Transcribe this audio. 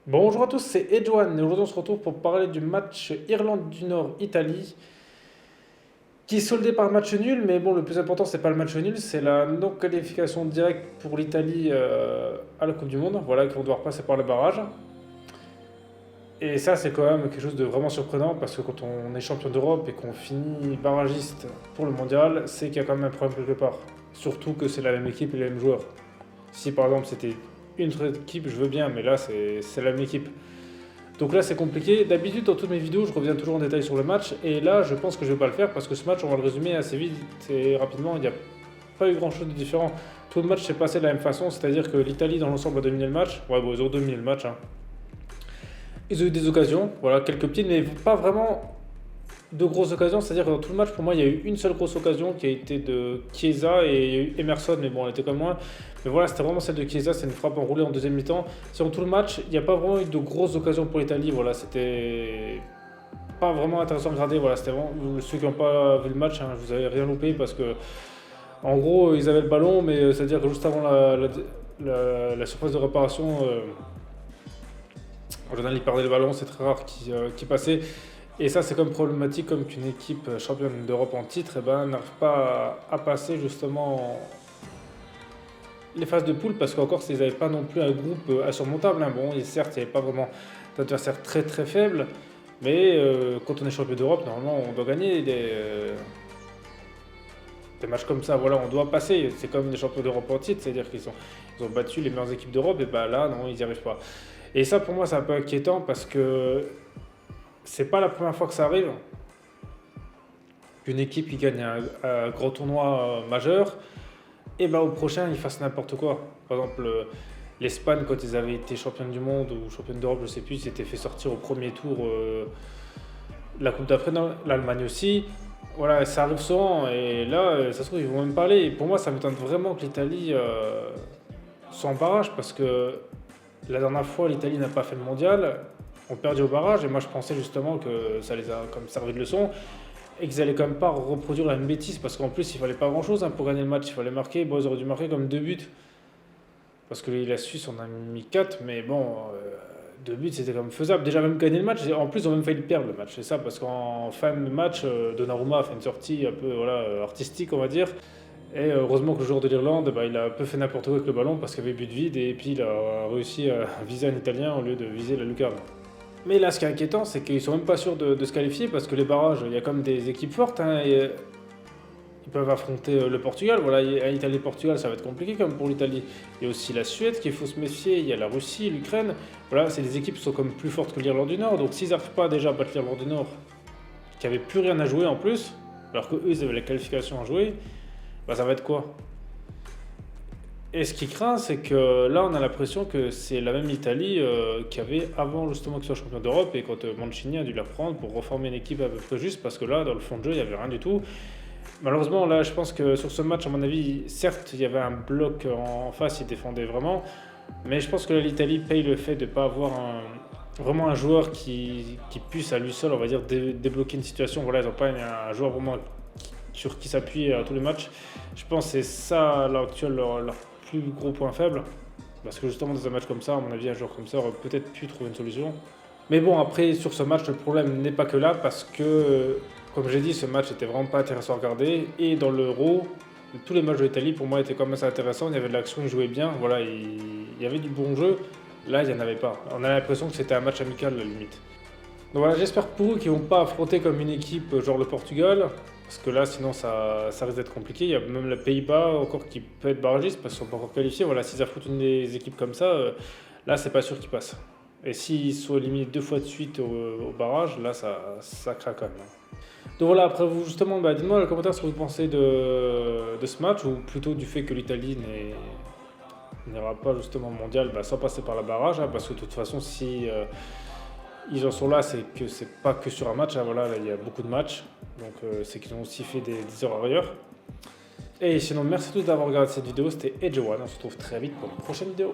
Bonjour à tous, c'est Edouane et aujourd'hui on se retrouve pour parler du match Irlande du Nord-Italie qui est soldé par un match nul, mais bon, le plus important c'est pas le match nul, c'est la non-qualification directe pour l'Italie à la Coupe du Monde, voilà, qui vont devoir passer par le barrage. Et ça c'est quand même quelque chose de vraiment surprenant parce que quand on est champion d'Europe et qu'on finit barragiste pour le mondial, c'est qu'il y a quand même un problème quelque part. Surtout que c'est la même équipe et les mêmes joueurs. Si par exemple c'était une autre équipe, je veux bien, mais là c'est la même équipe. Donc là, c'est compliqué. D'habitude, dans toutes mes vidéos, je reviens toujours en détail sur le match. Et là, je pense que je vais pas le faire parce que ce match, on va le résumer assez vite et rapidement. Il n'y a pas eu grand-chose de différent. Tout le match s'est passé de la même façon. C'est-à-dire que l'Italie, dans l'ensemble, a dominé le match. Ouais, bon, ils ont dominé le match, hein. Ils ont eu des occasions, voilà, quelques petites, mais pas vraiment de grosses occasions. C'est-à-dire que dans tout le match, pour moi, il y a eu une seule grosse occasion qui a été de Chiesa et il y a eu Emerson, mais bon, elle était quand même loin. Mais voilà, c'était vraiment celle de Chiesa, c'est une frappe enroulée en deuxième mi-temps. Sur tout le match, il n'y a pas vraiment eu de grosses occasions pour l'Italie. Voilà, c'était pas vraiment intéressant à regarder. Voilà, c'était vraiment, ceux qui n'ont pas vu le match, hein, vous avez rien loupé parce que, en gros, ils avaient le ballon, mais c'est-à-dire que juste avant la surface de réparation, en général, ils perdaient le ballon, c'est très rare qu'ils passaient. Et ça, c'est comme problématique, comme qu'une équipe championne d'Europe en titre, eh ben, n'arrive pas à passer justement les phases de poule, parce qu'encore, ils n'avaient pas non plus un groupe insurmontable, hein. Bon, et certes, il n'y avait pas vraiment d'adversaires très très faibles, mais quand on est champion d'Europe, normalement, on doit gagner des matchs comme ça. Voilà, on doit passer. C'est comme des champions d'Europe en titre, c'est-à-dire ils ont battu les meilleures équipes d'Europe, et ben là, non, ils n'y arrivent pas. Et ça, pour moi, c'est un peu inquiétant parce que c'est pas la première fois que ça arrive qu'une équipe qui gagne un gros tournoi majeur, et ben au prochain ils fassent n'importe quoi. Par exemple, l'Espagne, quand ils avaient été championnes du monde ou championnes d'Europe, je sais plus, ils s'étaient fait sortir au premier tour la Coupe d'après, l'Allemagne aussi. Voilà, ça arrive souvent et là, ça se trouve, ils vont même parler. Et pour moi, ça m'étonne vraiment que l'Italie soit en barrage parce que la dernière fois, l'Italie n'a pas fait le mondial, ont perdu au barrage et moi je pensais justement que ça les a comme servi de leçon et qu'ils allaient quand même pas reproduire la même bêtise parce qu'en plus il fallait pas grand chose, hein, pour gagner le match, il fallait marquer. Bon, ils auraient dû marquer comme deux buts parce que la Suisse en a mis 4, mais bon, deux buts c'était quand même faisable. Déjà même gagner le match, en plus ils ont même failli perdre le match, c'est ça, parce qu'en fin de match, Donnarumma a fait une sortie un peu voilà, artistique on va dire. Et heureusement que le joueur de l'Irlande, bah, il a un peu fait n'importe quoi avec le ballon parce qu'il y avait but vide et puis il a réussi à viser un Italien au lieu de viser la lucarne. Mais là, ce qui est inquiétant, c'est qu'ils sont même pas sûrs de se qualifier parce que les barrages, il y a quand même des équipes fortes, hein, et, ils peuvent affronter le Portugal. Voilà, Italie-Portugal, ça va être compliqué comme pour l'Italie. Il y a aussi la Suède qu'il faut se méfier. Il y a la Russie, l'Ukraine. Voilà, c'est des équipes qui sont comme plus fortes que l'Irlande du Nord. Donc s'ils n'arrivent pas déjà à battre l'Irlande du Nord, qui avait plus rien à jouer en plus, alors qu'eux, ils avaient la qualification à jouer, bah ça va être quoi? Et ce qui craint, c'est que là, on a l'impression que c'est la même Italie qu'il y avait avant justement qu'il soit champion d'Europe et quand Mancini a dû la prendre pour reformer une équipe à peu près juste parce que là, dans le fond de jeu, il n'y avait rien du tout. Malheureusement, là, je pense que sur ce match, à mon avis, certes, il y avait un bloc en face, il défendait vraiment, mais je pense que l'Italie paye le fait de ne pas avoir vraiment un joueur qui puisse à lui seul, on va dire, débloquer une situation. Voilà, ils n'ont pas un joueur vraiment sur qui s'appuie à tous les matchs. Je pense que c'est ça, à l'heure actuelle, leur plus gros point faible. Parce que justement, dans un match comme ça, à mon avis, un joueur comme ça aurait peut-être pu trouver une solution. Mais bon, après, sur ce match, le problème n'est pas que là, parce que, comme j'ai dit, ce match était vraiment pas intéressant à regarder. Et dans l'Euro, tous les matchs de l'Italie, pour moi, étaient quand même assez intéressants. Il y avait de l'action, ils jouaient bien. Voilà, il y avait du bon jeu. Là, il n'y en avait pas. On a l'impression que c'était un match amical, à la limite. Donc voilà, j'espère pour eux qu'ils ne vont pas affronter comme une équipe genre le Portugal, parce que là, sinon, ça risque d'être compliqué. Il y a même les Pays-Bas encore qui peut être barragiste, parce qu'ils ne sont pas encore qualifiés. Voilà, s'ils affrontent une des équipes comme ça, là, c'est pas sûr qu'ils passent. Et s'ils sont éliminés deux fois de suite au barrage, là, ça craque quand même, hein. Donc voilà, après vous, justement, bah, dites-moi dans les commentaires ce que vous pensez de ce match, ou plutôt du fait que l'Italie n'ira pas justement au mondial bah, sans passer par la barrage, hein, parce que de toute façon, si ils en sont là, c'est que c'est pas que sur un match, hein, voilà, là, il y a beaucoup de matchs, donc c'est qu'ils ont aussi fait des erreurs ailleurs. Et sinon, merci à tous d'avoir regardé cette vidéo, c'était Edge One, on se retrouve très vite pour une prochaine vidéo.